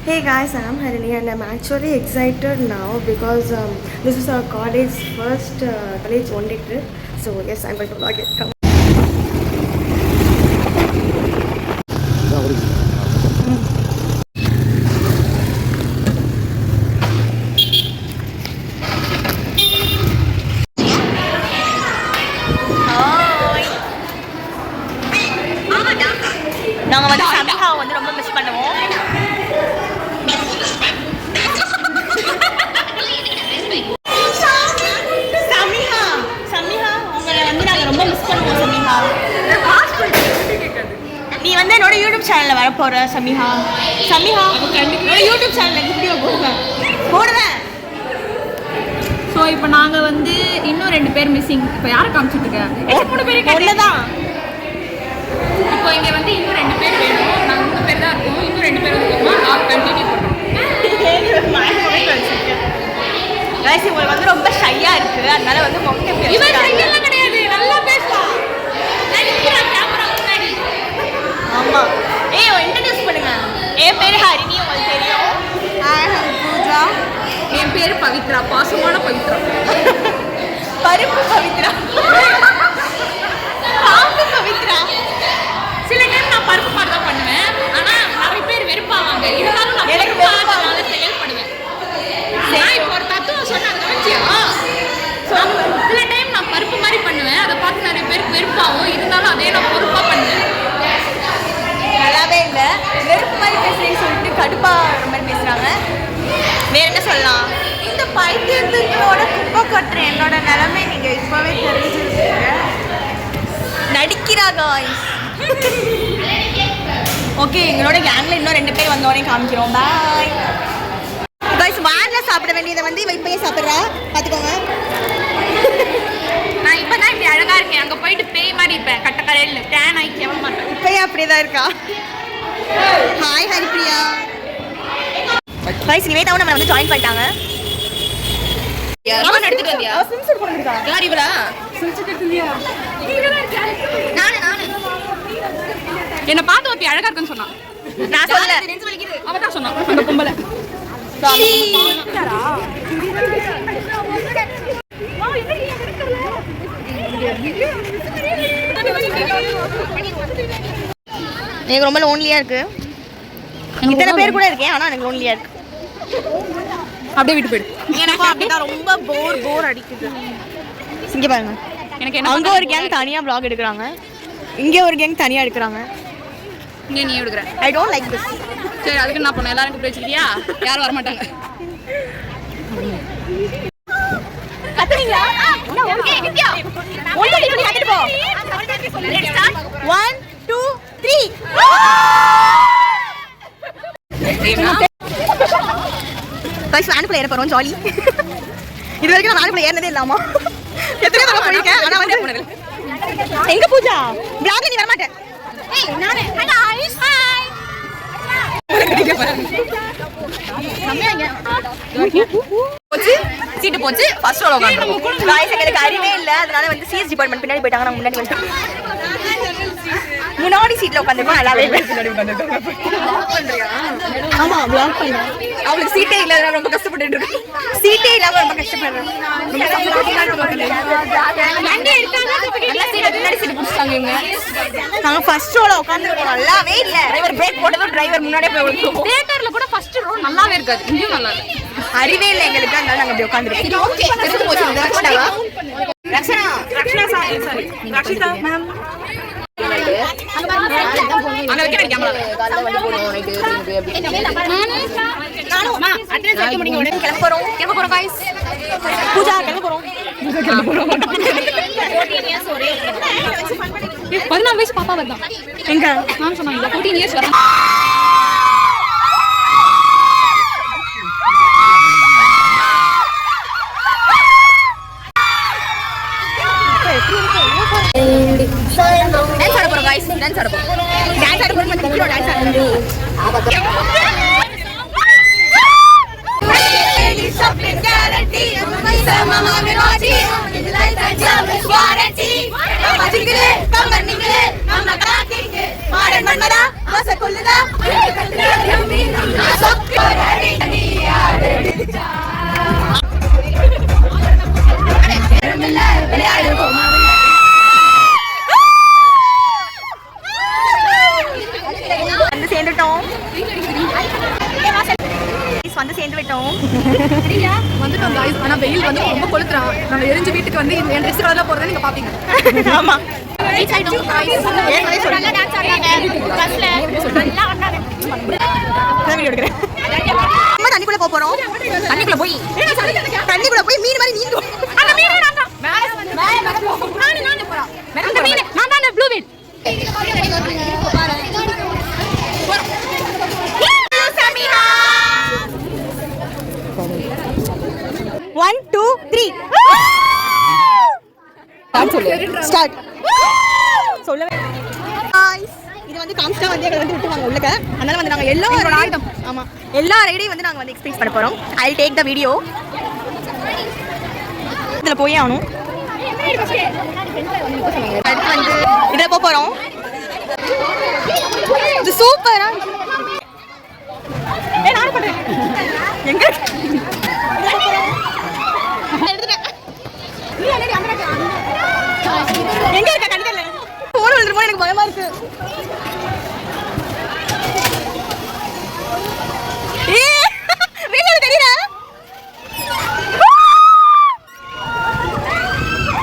Hey guys, I'm Harini and I'm actually excited now because this is our college first college one day trip. So yes, I'm going to vlog it. Come. நாங்கள் வந்து சமிஹாவை வந்து ரொம்ப miss பண்ணுவோம். சமிஹா உங்களை வந்து நாங்கள் ரொம்ப miss பண்ணுவோம். சமிஹா, நீ வந்து என்னோட யூடியூப் சேனலில் வரப்போகிற. சமிஹா என்னோட யூடியூப் சேனலில் வீடியோ போடுவேன். ஸோ இப்போ நாங்கள் வந்து இன்னும் 2 பேர் மிஸ்ஸிங். இப்போ யாரை காமிச்சிட்டு இருக்கேன்? 3 பேர் ஒன்றுதான். இப்போ இங்கே வந்து இன்னும் 2 பேர் வேணும். நாங்கள் 3 பேர் தான் இருக்கோம். இன்னும் 2 பேர் இருக்கோமா? நான் கண்டினியூ பண்ணுறோம். உங்களுக்கு வந்து ரொம்ப ஷையாக இருக்குது, அதனால வந்து இவன் ஷையெல்லாம் கிடையாது, நல்லா பேசலாம். கேமரா முன்னாடி. ஆமாம். இன்ட்ரடியூஸ் பண்ணுங்க. என் பேர் ஹரிணி, உங்களுக்கு தெரியும். பூஜா. என் பேர் பவித்ரா, பாசமான பவித்ரா. பருப்பு பவித்ரா. பாம்பு பவித்ரா. சில டைம் நான் பருப்பு மாதிரி தான் பண்ணுவேன், ஆனால் நிறைய பேர் வெறுப்பாவாங்க. இருந்தாலும் நான் வெறுப்பாதனால செயல்படுவேன். நான் இப்போ ஒரு தத்துவம் சொன்ன அதை வச்சியா, சில டைம் நான் பருப்பு மாதிரி பண்ணுவேன், அதை பார்த்து நிறைய பேருக்கு வெறுப்பாகும். இருந்தாலும் அதே நான் பொறுப்பாக பண்ணுவேன். நல்லாவே இல்லை, வெறுப்பு மாதிரி பேசுறேன்னு சொல்லிட்டு கடுப்பாக மாதிரி பேசுகிறாங்க. வேற என்ன சொல்லலாம்? இந்த பைத்தியத்தோட குப்பை கட்டுற என்னோட நிலைமை நீங்கள் இப்போவே தெரிஞ்சிருக்கீங்க. நடிக்கிறா காய்ஸ். ஓகே, எங்களோட கேங்கில் இன்னும் 2 பேர் வந்தோடனே காமிக்கிறோம். Bye guys. வானில் சாப்பிட வேண்டியதை வந்து இவ இப்போயே சாப்பிட்றா, பார்த்துக்கோங்க. நான் இப்போ தான் இப்படி அழகாக இருக்கேன். அங்கே போயிட்டு பேய் மாதிரி இருப்பேன், கட்ட கரையில் டேன் ஆகி கேவல மாட்டேன். இப்போயே அப்படியே தான் இருக்கா. ஹாய் ஹரிப்ரியா. காய்ஸ், நிவேதாவும் நம்மளை வந்து ஜாயின் பண்ணிட்டாங்க. எடுத்துட்டு வந்தியா? யார் இவரா? என்ன பார்த்து ஒருத்தி அழகா இருக்குன்னு சொன்னான். நான் சொல்லல, அவ தான் சொன்னான். அந்த பொம்பளை எனக்கு ரொம்ப லோன்லியா இருக்கு. இத்தனை பேர் கூட இருக்கேன், ஆனா எனக்கு லோன்லியா இருக்கு. அப்படியே விட்டு போயிடு. எனக்கும் அப்படிதான் ரொம்ப போர் அடிக்குது. இங்க பாருங்க, எனக்கு என்ன அங்க ஒரு கேங் தனியா vlog எடுக்கறாங்க, இங்க ஒரு கேங் தனியா எடுக்கறாங்க. இங்க நீ எடுக்கற. I don't like this. சரி, அதுக்கு என்ன பண்ண? எல்லாரும் கூப்பிட்டு வச்சிருக்கியா? யாரும் வர மாட்டாங்க. கத்துறீங்களா? ஓகே, நித்யா. ஒண்ணு நீ கத்திட்டு போ. Let's start. 1 2 3. गाइस, வேனுக்குள்ள ஏற போறோம். ஜாலி. இது வரைக்கும் நான் வேனுக்குள்ள ஏறனதே இல்லாமா? எத்தனை தடவை போயிருக்கேன், ஆனா வந்து எங்க பூஜா vlogல நீ வர மாட்டே. ஏய், நானே. High guys. ஹாய். போச்சு, சீட்டு போச்சு. ஃபர்ஸ்ட் ரோல உட்கார்றோம். गाइस, எனக்கு அறிவே இல்ல, அதனால வந்து சிஎஸ் டிபார்ட்மென்ட் பின்னாடி போயிட்டாங்க. நான் முன்னாடி வந்துட்டேன். முன்னாடி சீட்ல உட்கார்ந்திருக்கோம். நல்லாவே பின்னாடி உட்கார்ந்திருக்கோம். ஆமா, vlog பண்ணேன். அவளுக்கு சீட்டே இல்ல, ரொம்ப கஷ்டப்பட்டுட்டு இருக்கு. சீட்டே இல்லாம ரொம்ப கஷ்டப்படுறேன். வண்டி எடுத்தாங்க, எல்லா சீட் பின்னாடி சீட் புடிச்சாங்க இவங்க. நாங்க ஃபர்ஸ்ட் ரோல உட்கார்ந்திருக்கோம். நல்லாவே இல்ல. டிரைவர் பிரேக் போட்டதும் டிரைவர் முன்னாடியே போய் விழுந்துரும். தியேட்டர்ல கூட ஃபர்ஸ்ட் ரோ நல்லாவே இருக்காது, இங்கேயும் நல்லா இல்ல. அறிவே இல்லை எங்களுக்கு, அதனால நாங்க அப்படி உட்கார்ந்திருக்கோம். ஓகே, செத்து போச்சு. இந்த ரக்ஷனா சாரி ரக்ஷிதா மேம். அங்க வைக்க கேமரா. நானும் அட்ரஸ் வைக்க முடியுங்க. உடனே கிளம்ப போறோம் गाइस. பூஜா கிளம்ப போறோம். 14 வயசு பாப்பா வந்தான். எங்க நான் சொன்னாங்க 14 இயர்ஸ் வரேன். டான்ஸ் ஆட போறோம் गाइस. டான்ஸ் ஆட போறோம். டான்ஸ் ஆட shopping guarantee, sama mami roti, nilai tajam warranty. Mama jingile, kamar ningile, mama kaki ke, maran manmada, masa kulda, yummi, sokka. வந்து சேர்ந்து விட்டோம். வந்துட்டோம் guys. ஆனா வெயில் வந்து ரொம்ப கொளுத்துறான். நம்ம எரிஞ்சு வீட்டுக்கு வந்து என் ட்ரெஸ் கலர்ல போறத நீங்க பாப்பீங்க. ஆமா. ரீச் ஆயிட்டோம் guys. ஏற்கனவே நல்லா டான்ஸ் ஆடுறாங்க பஸ்ல. நல்லா வந்தாங்க. வீடியோ எடுக்கிறேன். நம்ம தண்ணிக்குள்ள போறோம். தண்ணிக்குள்ள போய் தண்ணிக்குள்ள போய் மீன் மாதிரி நீந்துவோம். அந்த மீன் நான் தான். மேல போ. நான் போறேன். அந்த மீன் நான் தான் blue whale. One, two, three. Start. சொல்லவே guys, இது வந்து காம்ஸ்டா வந்து எங்களை வந்து விட்டுவாங்க உள்ளக்க. அதனால வந்து நாங்க எல்லா ரைடையும் வந்து நாங்க வந்து எக்ஸ்பீரியன்ஸ் பண்ண போறோம். I'll take the video. இதுல போய் ஆகணும். அடுத்து வந்து இதுல போறோம். இது சூப்பரா. நான் பண்றேன். எங்க எங்க இருக்க கண்டிப்பா போன் வந்துருமோ எனக்கு பயமா இருக்கு. வீடியோல தெரியல.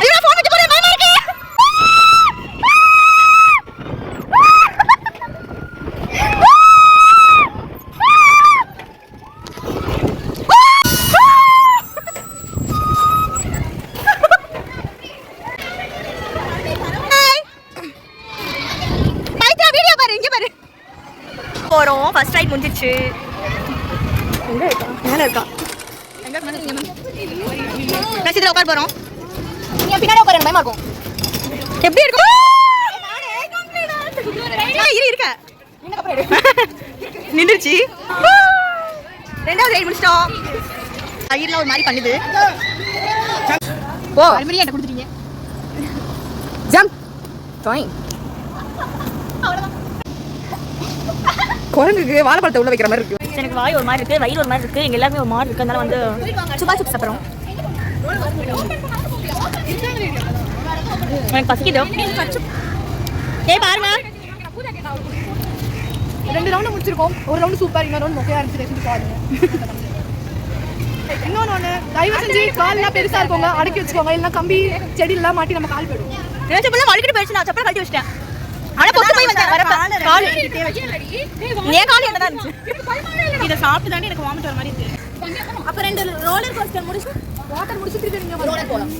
ஐயோ போன் வச்சு போறேன் பயமா இருக்கு. போறோம். ஃபர்ஸ்ட் ரைட் முடிஞ்சிச்சு. எங்க இருக்கா? மேல இருக்கா? எங்க மேல நீங்க நெக்ஸ்ட் இதுல உட்கார போறோம். நீங்க பின்னாடி உட்கார பயமா இருக்கும். எப்படி இருக்கும்? இரு இருக்க. நின்றுச்சு. ரெண்டாவது ரைட் முடிச்சிட்டோம். ஐயர்ல ஒரு மாதிரி பண்ணுது. ஓ அல்மரியா என்ன கொடுத்துட்டீங்க. ஜம்ப். ஃபைன். குரங்குக்கு வாழைப்பழத்தை உள்ள வைக்கிற மாதிரி இருக்கு. எனக்கு வாய் ஒரு மாதிரி இருக்கு, வயிறு ஒரு மாதிரி இருக்கு, எங்க எல்லாமே ஒரு மாதிரி இருக்கு. அதனால வந்து சுபா சிப்ஸ் சாப்பிடுறோம். எனக்கு பசிக்குது. ஏய் பாருங்க. 2 ரவுண்ட் முடிச்சிருக்கோம். ஒரு ரவுண்ட் சூப்பர், இன்னொரு ரவுண்ட் மொக்கையா இருந்துச்சு. பாருங்க. இன்னொன்னு தயவு செஞ்சு கால்லாம் பெருசா இருக்கவங்க அடக்கி வச்சுக்கோங்க. இல்லைன்னா கம்பி செடி எல்லாம் மாட்டி நம்ம கால் போயிடும். என்ன செப்பலாம் வலிக்கிட்டு போயிடுச்சு. நான் செப்பல் கழட்டி வச்சிட்டேன். ஆனா பொத்து போய் வந்தேன் வரப்ப கால் ஏன் கால் என்னதான் இருந்துச்சு. இத சாப்பிட்டு தாண்டி எனக்கு வாமிட் வர மாதிரி இருக்கு. அப்ப 2 ரோலர் கோஸ்டர் முடிச்சு வாட்டர் முடிச்சிட்டு நீங்க ரோலர் போலாம்.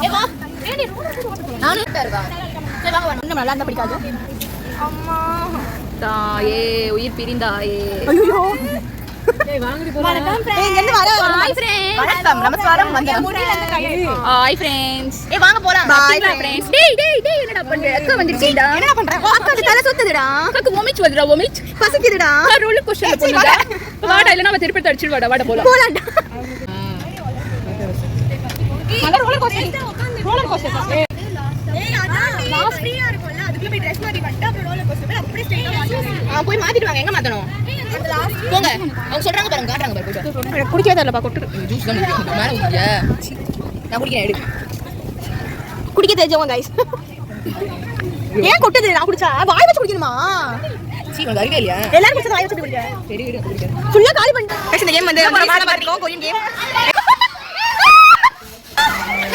ஏமா ஏடி ரோலர் கோஸ்டர் போலாம். நானே இருக்கா. சரி வாங்க இன்னும் நல்லா இருந்தா பிடிக்காது. அம்மா தாயே உயிர் பிரிந்தாயே. ஐயோ வணக்கம் ஏய் எங்க வர ஹாய் फ्रेंड्स வணக்கம் நமஸ்காரம் வந்தனம். Hi friends. ஏய் வாங்க போலாம். பாய் फ्रेंड्स. டேய் என்னடா பண்ற? அக்கா வந்துருச்சுடா. என்ன பண்ற? அக்காக்கு தலை சுத்துதுடா. அக்காக்கு வொமிட் வருதுடா வொமிட். பசிக்குதுடா. ரோலர் கோஸ்டர்ல போணுடா. வாடா இல்லனா அவ திருப்பி அடிச்சிடு வாடா போலாம். போலாம்டா. அங்க ரோலர் கோஸ்டர். ஏய் அதான் லாஸ்ட் ஃப்ரீயா இருக்கும்ல. அதுக்குள்ள போய் Dress மாத்தி பண்ணிட்டு அப்புறம் ரோலர் கோஸ்டர் அப்படியே ஸ்ட்ரைட்டா மாத்தணும். போய் மாத்திட்டு வாங்க. எங்க மாத்தணும்? போங்க. அவங்க சொல்றாங்க பாருங்க காட்றாங்க பாருங்க. எனக்கு குடிக்கவே தெரியலப்பா கொட்டு. ஜூஸ் தான் குடிக்கணும். மேல ஊத்தியா? நான் குடிக்கிறேன் எடு. குடிக்க தெரிஞ்சவங்க गाइस. ஏன் கொட்டுது? நான் குடிச்சா வாய் வச்சு குடிக்கணுமா? சீ உனக்கு அறிவே இல்லையா? எல்லாரும் குடிச்சா வாய் வச்சு குடிங்க. சரி எடு குடிக்கிறேன். ஃபுல்லா காலி பண்ணிட்டேன். गाइस இந்த கேம் வந்து நம்ம பாத்துறோம் கொரியன் கேம்.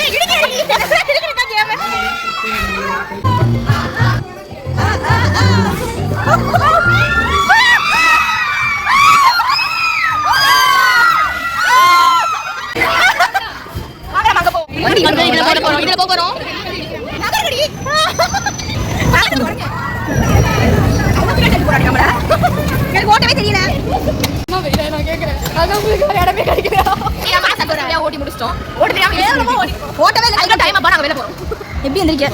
ஏய் இடிங்க இடிங்க கேம். இதுல போறோம். நகர்கடி. எனக்கு ஓட்டவே தெரியல. நான் வெயில நான் கேக்குறேன். அதான் உங்களுக்கு ஒரு இடமே கிடைக்கல. நான் பாஸ் போறேன். ஓட்டி முடிச்சிட்டோம். ஓட்ட தெரியாம ஏறணுமா ஓடி. ஓட்டவே இல்ல. அதுக்கு டைம் அப்ப நாங்க வெளிய போறோம். எப்படி வந்திருக்கீங்க?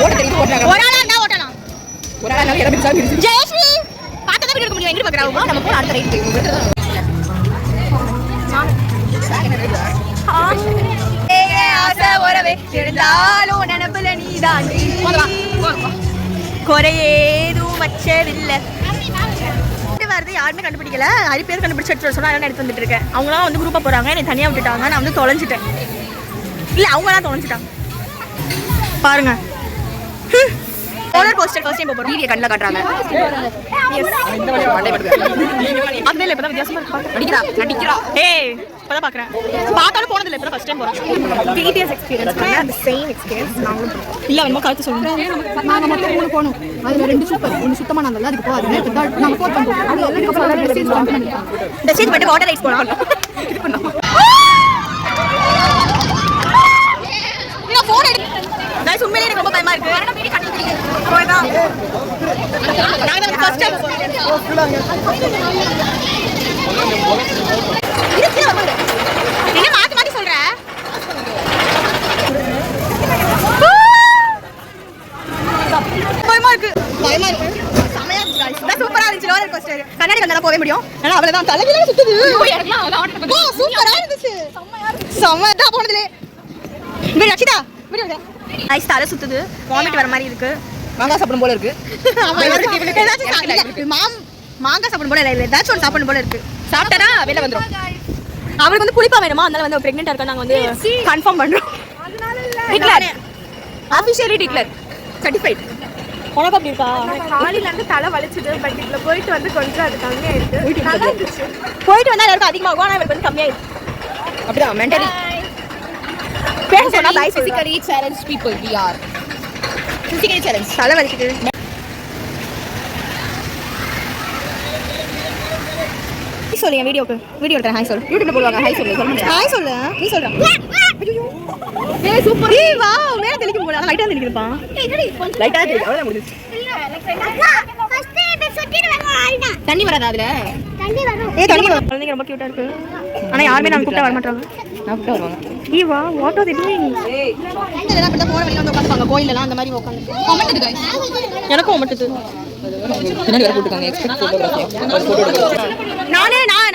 ஓட்ட தெரியுது ஓட்டறாங்க. ஒரு ஆளா இருந்தா ஓட்டலாம். ஒரு ஆளா நான் இறங்கி சாப்பிடுறேன். ஜெயஸ்ரீ பாத்தத வீடியோ எடுக்க முடியும். எங்க பாக்குறாங்க? நம்ம போற அடுத்த ரைட் போய். ஆசை உறவே இருந்தாலும் நினைப்புல நீதான். குறையேதும் வச்சதில்லை. வருது யாருமே கண்டுபிடிக்கல. நிறைய பேர் கண்டுபிடிச்சு சொன்னா எடுத்து வந்துட்டு இருக்கேன். அவங்களாம் வந்து குரூப்பா போறாங்க. என்னை தனியா விட்டுட்டாங்க. நான் வந்து தொலைஞ்சிட்டேன். இல்ல அவங்க தான் தொலைஞ்சிட்டாங்க. பாருங்க ரோலர் போஸ்டர் ஃபர்ஸ்ட் டைம் போறோம். டிவியை கண்ணில் காட்டுறாங்க. அதுல இப்பதான் வித்தியாசமா இருக்கு. நடிக்கிறா. ஏய் இப்பதான் பாக்குறேன். பார்த்தாலும் போனது இல்ல, இப்பதான் ஃபர்ஸ்ட் டைம் போறோம். டிடிஎஸ் எக்ஸ்பீரியன்ஸ் பண்ண அந்த சேம் எக்ஸ்பீரியன்ஸ் நாங்களும் இல்ல வேணுமா கருத்து சொல்லுங்க. நாங்கள் மொத்தம் 3 போனோம். அதில் 2 சூப்பர், 1 சுத்தமாக நல்லா அதுக்கு போகாது. நாங்கள் 4 பண்ணுறோம். அது எல்லாம் மெசேஜ் பண்ணிருக்காங்க. டெஸ்ட் பண்ணிட்டு வாட்டர் ரைட்ஸ் போலாம். இது பண்ணோம். நான் போன் எடுத்து गाइस உண்மையிலேயே எனக்கு ரொம்ப பயமா இருக்கு. போய்தான் நாங்க தான் ஃபர்ஸ்ட் டைம் என்ன மாத்தி மாத்தி சொல்ற? பயமா இருக்கு. பயமா இருக்கு. செமையா இருக்கு गाइस. இது சூப்பரா இருந்துச்சு. Roller coaster. கண்ணாடி கண்ணால போவே முடியும். ஆனா அவ்வளவுதான் தலையில சுத்துது. சூப்பரா இருந்துச்சு. செமையா இருந்துச்சு. செமையா போனதுல. வீடு ரச்சிதா வீடு வந்து ஐஸ் தலை சுத்துது. வாமிட் வர மாதிரி இருக்கு. மாங்காய் சாப்பிடும் போல இருக்கு. மாங்காய் சாப்பிடும் போல இல்லை, ஏதாச்சும் ஒன்று சாப்பிடும் போல இருக்கு. சாப்பிட்டா வெளில வந்துடும். அவளுக்கு வந்து புளிப்பா வேணுமா, அதனால வந்து பிரெக்னெண்டா இருக்கா. நாங்க வந்து கன்ஃபார்ம் பண்றோம். Declare officially declare certified. உனக்கு அப்படி இருக்கா? காலையில இருந்து தலை வலிச்சுது. பட் இதுல போயிட்டு வந்து கொஞ்சம் அது கம்மியாயிருக்கு. நல்லா இருந்துச்சு. போயிட்டு வந்தா எல்லாருக்கும் அதிகமாகும், ஆனா இவருக்கு வந்து கம்மியாயிருக்கு. அப்படிதான் மென்டலி பேச சொன்னா physically challenged people we are. Physically challenged. தலை வலிக்குது. சொல்லு என் வீடியோக்கு வீடியோ எடுறேன். ஹாய் சொல்லு. யூடியூப்ல போடுவாங்க. ஹாய் சொல்லு. சொல்லுங்க. ஹாய் சொல்லு. நீ சொல்ற. ஏய் சூப்பர். ஏய் வா மேல தெளிக்கும் போல. லைட்டா தெளிக்குதுப்பா. லைட்டா தெரியும். அவ்வளவு முடிஞ்சு. தண்ணி வராதா அதுல? ஏய் தண்ணி வரும். குழந்தைங்க ரொம்ப கியூட்டா இருக்கு. ஆனா யாருமே நான் கூப்பிட்டா வர மாட்டாங்க. நான் கூப்பிட்டா வருவாங்க. ஏய் வா வாட் ஆர் தே டூயிங்? இதெல்லாம் அப்படி போற வழியில வந்து உட்கார்ந்துப்பாங்க. கோயிலலாம் அந்த மாதிரி உட்கார்ந்து. கமெண்ட் இது गाइस. எனக்கும் ஒமட்டுது. பின்னாடி வர போட்டுருக்காங்க. Expect photography. நான்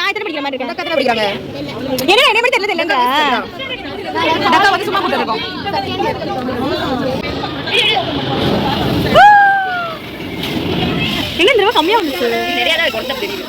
எத்தனை படிக்கிற மாதிரி இருக்கேன்? பக்கத்துல படிக்கிறாங்க. என்ன எப்படி தெரியல. டக்கா வந்து சும்மா கூப்பிட்டு இருக்கோம். என்ன இந்த கம்மியா வந்துச்சு. நிறைய தான் கொண்ட தெரியுது.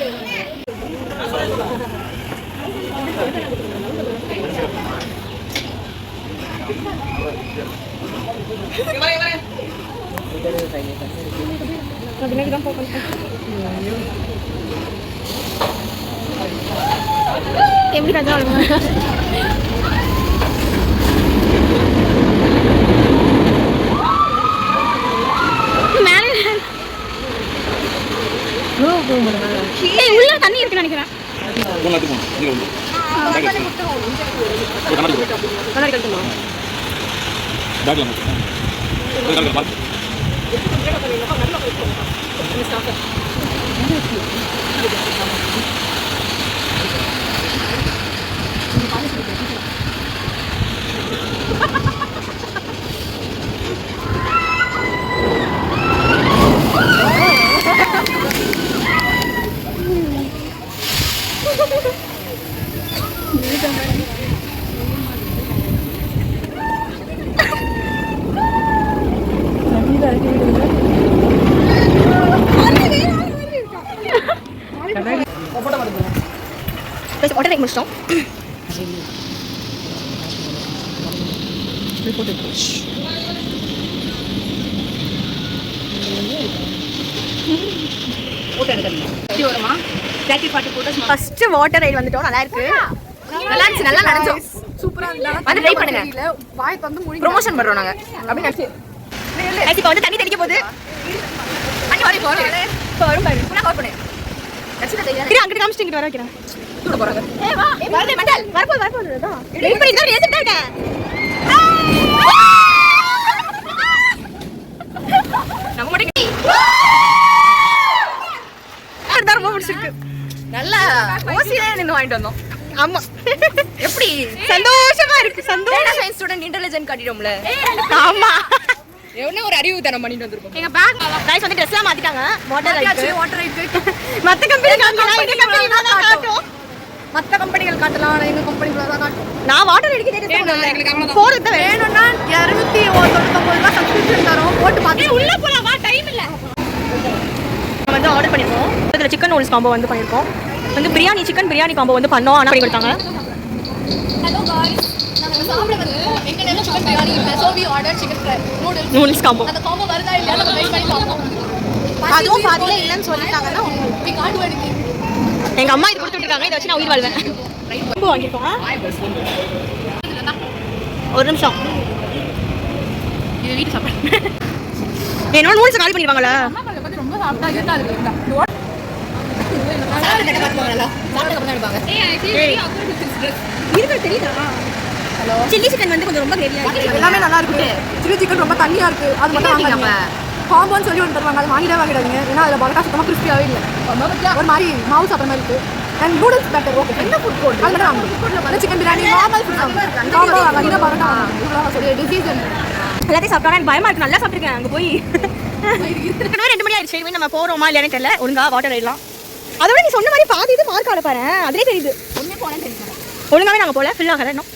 எப்படி கஜா உள்ள தண்ணி இருக்குன்னு நினைக்கிறேன். உடனே முடிச்சிட்டோம். ஃபர்ஸ்ட் வாட்டர் ரைடு வந்துட்டோம். நல்லா இருக்கு. நல்லா இருந்துச்சு. நல்லா நடந்தோம். சூப்பரா இருந்தா வந்து ட்ரை பண்ணுங்க. வாய் வந்து முடி ப்ரமோஷன் பண்றோம் நாங்க. அப்படி நினைச்சு. இப்போ வந்து தண்ணி தெளிக்க போகுது. தண்ணி வரை போறோம். இப்போ வரும் பாரு. புனா கால் பண்ணு. ரசிதா தெரியாது. இரு அங்கிட்டு காமிச்சிட்டு இங்கிட்டு வர வைக்கிறேன். தூட போறாங்க. ஏய் வா. வரதே மெண்டல். வரப்போகுது அதான். வெயிட் பண்ணி தான் ஏத்திட்டு இருக்கேன். நம்ம மட்டும் அதான் ரொம்ப பிடிச்சிருக்கு. நல்லா ஓசியில நின்னு வாங்கிட்டு வந்தோம். ஆமா. எப்படி சந்தோஷமா இருக்கு. டேட்டா சயின்ஸ் ஸ்டூடண்ட் இன்டெலிஜென்ட் காட்டிட்டோம்ல. ஆமா. என்ன ஒரு அறிவு தரம் பண்ணிட்டு வந்திருக்கோம். எங்க பேக் गाइस வந்து Dress-லாம் மாத்திட்டாங்க. Water right. Water right. மத்த கம்பெனி காட்டலாம். எங்க கம்பெனி தான் காட்டும். மத்த கம்பெனிகள் காட்டலாம். ஆனா எங்க கம்பெனிக்குள்ள தான் காட்டும். நான் வாட்டர் ரைடுக்கு டேட் எங்களுக்கு அவ்வளவுதான். போறது தான் வேணும்னா 299 ரூபாய் சப்ஸ்கிரிப்ஷன் தரோம். போட்டு பாத்து உள்ள போலாம் வா. டைம் இல்ல. நம்ம வந்து ஆர்டர் பண்ணிருக்கோம். இதுல சிக்கன் நூடுல்ஸ் காம்போ வந்து பண்ணிருக்கோம். வந்து பிரியாணி சிக்கன் பிரியாணி காம்போ வந்து பண்ணோம். ஆனா பண்ணி கொடுத்தாங்க. Hello guys. நாங்க சாப்பிட வந்து எங்க நேரத்துல சிக்கன் பிரியாணி இல்ல. So we order chicken noodles. Noodles combo. அந்த காம்போ வருதா இல்லையா நம்ம வெயிட் பண்ணி பார்ப்போம். அதுவும் பாதியில இல்லைன்னு சொல்லிட்டாங்கன்னா எங்க அம்மா இது கொடுத்துட்டு இருக்காங்க. இதை வச்சு நான் உயிர் வாழ்வேன். ரொம்ப வாங்கிருக்கோம். ஒரு நிமிஷம். இது வீட்டு சாப்பாடு. என்னோட நூல்ஸ் காலி பண்ணிடுவாங்களா? ரொம்ப சாப்பிட்டா இருக்காது. சில்லி சிக்கன் வந்து கொஞ்சம் ரொம்ப கிரேவியா இருக்கு. எல்லாமே நல்லா இருக்கு. சில்லி சிக்கன் ரொம்ப தண்ணியா இருக்கு. அது மட்டும் வாங்காதீங்க. காம்போன்னு சொல்லி ஒன்று தருவாங்க. அது வாங்கிடாதீங்க. ஏன்னா அதில் பரோட்டா சுத்தமாக கிறிஸ்பியாவே இல்லை. ஒரு மாதிரி மாவு சாப்பிட்ற மாதிரி இருக்கு. And noodles better. ஓகே, என்ன ஃபுட் கோட் அது மட்டும் வாங்க. Chicken biryani normal food combo வாங்க. பரோட்டா வாங்க. சொல்லி டிசீஸ் எல்லாத்தையும் சாப்பிட்டா எனக்கு பயமா இருக்கு. நல்லா சாப்பிட்டுருக்கேன். அங்கே போய் 2 மணி ஆயிடுச்சு. நம்ம போறோமா இல்லையானே தெரியல. ஒழுங்கா வாட்டர் ரைடலாம். அதோட நீ சொன்ன மாதிரி பாதி இது மார்க் ஆட பாரு. அதுலேயே தெரியுது. ஒழுங்காவே நாங்கள் போல ஃபில் ஆகலை இன்னும்.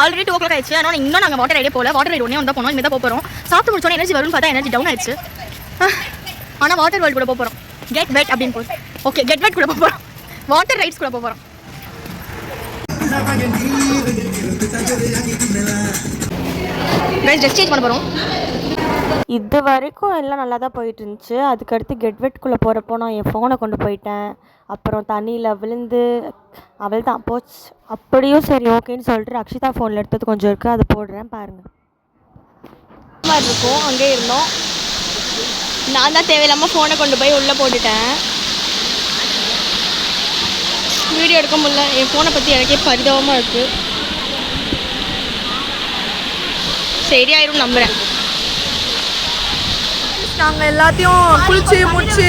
ஆல்ரெடி 2 o'clock ஆயிடுச்சு. ஆனால் இன்னும் நாங்கள் வாட்டர் ரைடே போல. வாட்டர் ரைடு ஒன்றே வந்து போனோம். இனிமேல் தான் போகிறோம். சாப்பிட்டு முடிச்சோன்னே எனர்ஜி வரும்னு பார்த்தா எனர்ஜி டவுன் ஆயிடுச்சு. ஆனால் வாட்டர் வேர்ல்டு கூட போகிறோம். கெட் வெட் அப்படின்னு போகிறோம். ஓகே, கெட் வெட் கூட போகிறோம். வாட்டர் ரைட்ஸ் கூட போகிறோம். ட்ரெஸ் சேஞ்ச் பண்ண போகிறோம். இது வரைக்கும் எல்லாம் நல்லா தான் போயிட்டு இருந்துச்சு. அதுக்கடுத்து கெட்வெட்குள்ளே போகிறப்போ நான் என் ஃபோனை கொண்டு போயிட்டேன். அப்புறம் தண்ணியில் விழுந்து அவள் தான் போச்சு. அப்படியும் சரி ஓகேன்னு சொல்லிட்டு அக்ஷிதா ஃபோனில் எடுத்தது கொஞ்சம் இருக்குது, அது போடுறேன் பாருங்கள். மாதிரி இருக்கும். அங்கே இருந்தோம். நான் தான் தேவையில்லாமல் ஃபோனை கொண்டு போய் உள்ளே போட்டுட்டேன். வீடியோ எடுக்க முடியல. என் ஃபோனை பற்றி எனக்கே பரிதாபமாக இருக்குது. சரியாயிரும் நம்புகிறேன். நாங்கள் எல்லாத்தையும் குளிச்சு முடிச்சு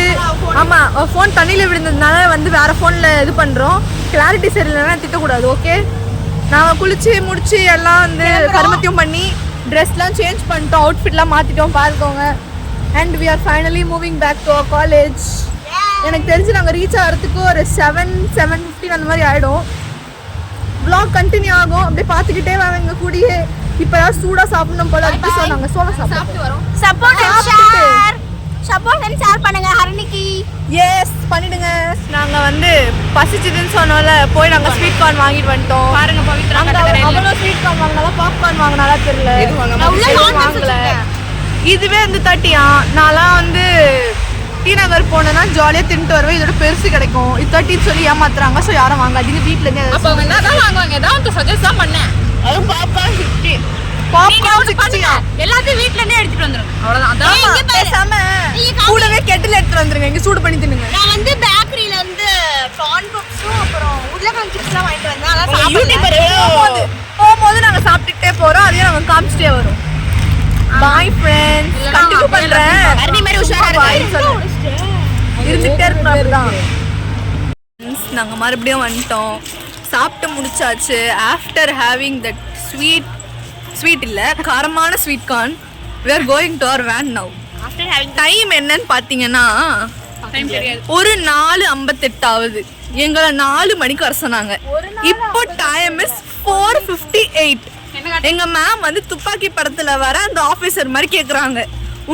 ஆமாம் ஃபோன் தண்ணியில் விழுந்ததுனால வந்து வேறு ஃபோனில் இது பண்ணுறோம். கிளாரிட்டி சரியில்லைன்னா திட்டக்கூடாது. ஓகே, நாங்கள் குளிச்சு முடிச்சு எல்லாம் வந்து கருமத்தையும் பண்ணி ட்ரெஸ்லாம் சேஞ்ச் பண்ணிட்டோம். அவுட்ஃபிட்லாம் மாற்றிட்டோம் பார்த்துக்கோங்க. And we are finally moving back to our college. எனக்கு தெரிஞ்சு நாங்கள் ரீச் ஆகிறதுக்கு ஒரு 7:15 அந்த மாதிரி ஆகிடும். vlog கண்டினியூ ஆகும். அப்படியே பார்த்துக்கிட்டே வாங்க எங்கள் கூடியே. இப்போ ஏதாவது சூடாக சாப்பிடணும் போல அதுக்கு சொன்னாங்க. சோளம் சாப்பிட்டு வரோம். சப்போர்ட் அண்ட் ஷேர் பண்ணுங்க ஹரணிக்கு. எஸ் பண்ணிடுங்க. நாங்கள் வந்து பசிச்சுதுன்னு சொன்னோம்ல, போய் நாங்கள் ஸ்வீட் கார்ன் வாங்கிட்டு வந்துட்டோம். பாருங்க பவித்ரா அவ்வளோ ஸ்வீட் கார்ன் வாங்கினால பாப்கார்ன் வாங்கினாலா தெரியல. வாங்கல. இதுவே வந்து 30. நான்லாம் வந்து டி நகர் போனேன்னா ஜாலியாக தின்ட்டு வருவேன். இதோட பெருசு கிடைக்கும். இது 30 சொல்லி ஏமாத்துறாங்க. ஸோ யாரும் வாங்காதீங்க. வீட்டிலேருந்து அப்போ என்னதான் வாங்குவாங்க? ஏதாவது சஜஸ்ட் தான் பண்ணேன். அதுவும் பாப்கார்ன் 50. பாப்கார்ன் 60. எல்லாத்தையும் வீட்ல இருந்தே எடுத்துட்டு வந்துரும். அவ்வளவுதான். அதான் பேசாம கூடவே கெட்டில் எடுத்துட்டு வந்துருங்க. இங்க சூடு பண்ணி தின்னுங்க. நான் வந்து பேக்கரியில வந்து கார்ன் பப்ஸும் அப்புறம் உருளைக்கிழங்கு சிப்ஸ்லாம் வாங்கிட்டு வந்தேன். அதெல்லாம் போகும்போது நாங்க சாப்பிட்டுட்டே போறோம். அதையும் நாங்க காமிச்சிட்டே வரோம். Bye friends. கண்டிப்பா பண்றேன். அருணி மாதிரி உஷாரா இருந்துட்டே இருக்கணும். அப்படிதான் நாங்க மறுபடியும் வந்துட்டோம். சாப்பிட்டு முடிச்சாச்சு. ஆஃப்டர் ஹேவிங் தட் ஸ்வீட் இல்ல காரமான sweet corn we are going to our van now. Time என்னன்னு பாத்தீங்கன்னா ஒரு 4:58 ஆகுது. எங்களை 4 மணிக்கு வர சொன்னாங்க. இப்போ டைம் இஸ் 4:58. எங்க மேம் வந்து துப்பாக்கி படத்துல வர அந்த ஆபீசர் மாதிரி கேக்குறாங்க,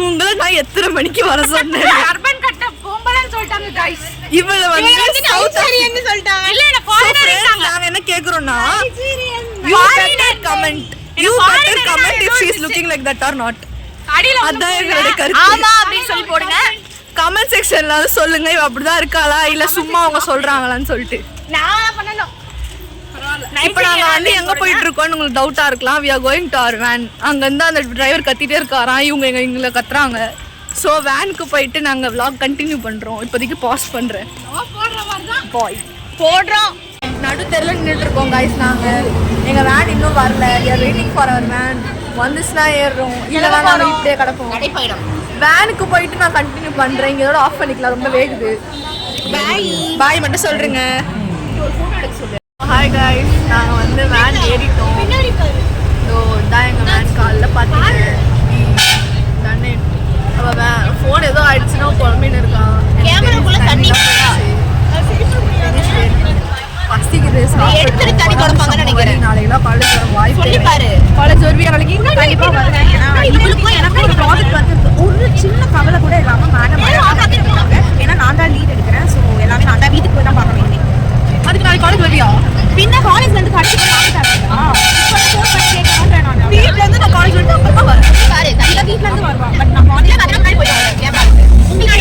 உங்களை நான் எத்தனை மணிக்கு வர சொன்னேன்? அர்பன் கட்ட போம்பலன்னு சொல்லிட்டாங்க गाइस. இவள வந்து சவுத் இந்தியன்னு சொல்லிட்டாங்க. இல்ல நான் ஃபாரினர். நாங்க என்ன கேக்குறோம்னா, you better comment if she is looking like that or not. அதான் எங்களோட கருத்து. ஆமா அப்படின்னு சொல்லி போடுங்க. கமெண்ட் செக்ஷன்ல வந்து சொல்லுங்க, இவ அப்படிதான் இருக்காளா இல்ல சும்மா அவங்க சொல்றாங்களான்னு சொல்லிட்டு. நான் பண்ணணும். இப்போ நாங்க வந்து எங்க போயிட்டு இருக்கோம்னு உங்களுக்கு டவுட்டா இருக்கலாம். we are going to our van. அங்க இருந்து அந்த டிரைவர் கத்திட்டே இருக்காராம், இவங்க எங்களை கத்துறாங்க. ஸோ வேனுக்கு போயிட்டு நாங்க vlog கண்டினியூ பண்றோம். இப்போதைக்கு பாஸ் பண்றேன். போடுறோம். நடு தெருல நின்றுட்டு இருக்கோம் गाइस. நாங்க எங்க வேன் இன்னும் வரல. we are waiting for our van. வந்துச்சுனா ஏறுறோம், இல்லைனா நாங்க இப்படியே கிடப்போம். வேனுக்கு போயிட்டு நான் கண்டினியூ பண்றேன். இங்க இதோட ஆஃப் பண்ணிக்கலாம், ரொம்ப வேகுது. பாய் மட்டும் சொல்றீங்க. ஹாய் गाइस, நாங்க வந்து வேன் ஏறிட்டோம். ஸோ இதான் எங்க வேன். காலைல பார்த்தீங்க அவன் ஃபோன் ஏதோ ஆயிடுச்சுன்னா குழம்பின்னு இருக்கான். கேமராக்குள்ள தண்ணி எடுத்துட்டு தண்ணி கொடுப்பாங்கன்னு நினைக்கிறேன். நாளைக்கெல்லாம் காலேஜ் வர வாய்ப்பு சொல்லி பாரு. காலேஜ் வருவியா நாளைக்கு? கண்டிப்பா வருவேன். ஏன்னா இவளுக்கும் எனக்கும் ஒரு ப்ராஜெக்ட் வந்து ஒரு சின்ன கவலை கூட இல்லாம மேடம் பார்த்துருக்காங்க. ஏன்னா நான் தான் லீட் எடுக்கிறேன். ஸோ எல்லாமே நான் தான் வீட்டுக்கு போய் தான் பார்க்க வேண்டியது. அதுக்கு நாளைக்கு காலேஜ் வருவியா? பின்ன காலேஜ்ல இருந்து கண்டிப்பா வீட்டுல இருந்து நான் காலேஜ் வந்து அப்புறமா வருவேன். பாரு கண்டிப்பா வீட்டுல இருந்து வருவான். பட் நான் காலேஜ்ல கரெக்டா போயிட்டு வரேன். உங்களுக்கு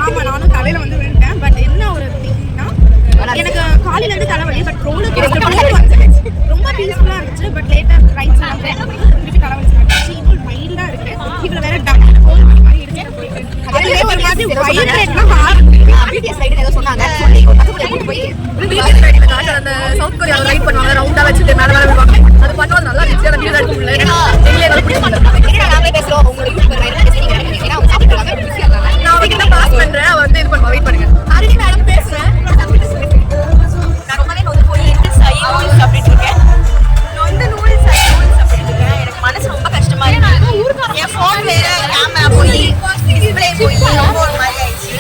ஆமா நானும் தலையில வந்து விழுந்தேன். பட் என்ன ஒரு திங்னா எனக்கு காலையில இருந்து தலைவலி. பட் ரொம்ப பீஸ்ஃபுல்லா இருந்துச்சு. பட் லேட்டா ரைட் சைடு திருப்பி தலைவலி ஸ்டார்ட் ஆச்சு. இன்னும் மைல்டா இருக்கு. இதுல வேற டபுள் மாதிரி இருக்கு. அதுவே ஒரு மாதிரி வைப்ரேட்லாம் பிடிஎஸ் ரைட் ஏதோ சொன்னாங்க. சொல்லி போய் பிடிஎஸ் ரைட் அந்த சவுத் கொரியால ரைட் பண்ணுவாங்க. ரவுண்டா வச்சிட்டு மேல மேல விடுவாங்க. அது பண்ணும்போது நல்லா இருந்துச்சு. அந்த வீடியோ எடுத்து இல்ல டெய்லியே நான் பிடிச்சிருந்தேன். நாங்களே பேசுறோம். உங்க யூடியூபர் ரைட் பேசுறீங்க. அவங்க சாப்பிடுவாங்க. நான் அவகிட்ட பாஸ் பண்றேன். அவ வந்து இது பண்ணுவா. வெயிட் பண்ணுங்க. ஹரிணி மேடம் பேசுறேன். நான் ரொம்பவே வந்து போய் நூடுல்ஸ் சாப்பிட்டு இருக்கேன். நூடுல்ஸ் சாப்பிட்டு இருக்கேன். எனக்கு மனசு ரொம்ப கஷ்டமா இருக்கு. என் ஃபோன் வேற கேமரா போய் டிஸ்ப்ளே போய் ரொம்ப ஒரு மாதிரி ஆயிடுச்சு.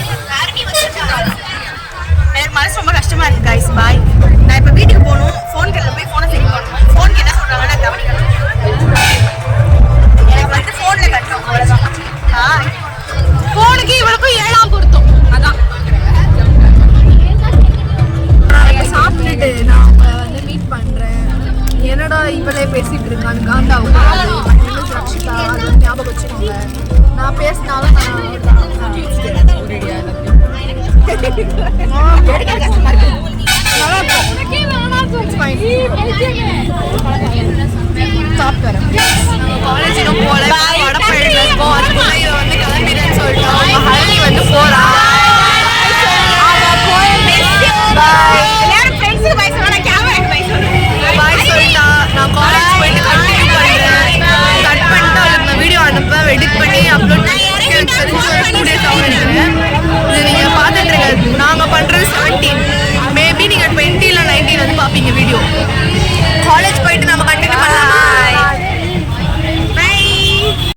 எனக்கு மனசு ரொம்ப கஷ்டமா இருக்கு गाइस. பாய். நான் இப்போ வீட்டுக்கு போகணும். ஃபோன் கடையில் போய் ஃபோனை சரி பண்ணணும். ஃபோனுக்கு என்ன சொல்றாங்கன்னா கவனிக்கணும். எனக்கு வந்து ஃபோனில் கட்டணும். அவ்வளோதான். ஃபோனுக்கு இவளுக்கும் 7ஆம் பொருத்தம். அதான் சாப்பிட்டுட்டு நான் அவங்கள வந்து மீட் பண்றேன். என்னடா இவளே பேசிட்டு இருக்கான்னு காந்தா ரக்ஷிதா அது ஞாபகம் வச்சுக்கோங்க. நான் பேசினாலும் சாப்பிட்டு வரேன். காலேஜுக்கும் போல வடப்பழனில இருக்கோம். அதுக்குள்ள இவ வந்து கிளம்பிடுன்னு சொல்லிட்டோம். ஹரிணி வந்து போறா. பாய் சொல்லிட்டா. நான் காலேஜ் போயிட்டு கண்டினியூ பண்றேன். கட் பண்ணிட்டு அவளுக்கு நான் வீடியோ அனுப்பேன். எடிட் பண்ணி அப்லோட் பண்ணி எனக்கு தெரிஞ்சு ஒரு 2 days ஆகும். இது நீங்க பார்த்துட்டு இருக்க. நாங்க பண்றது 17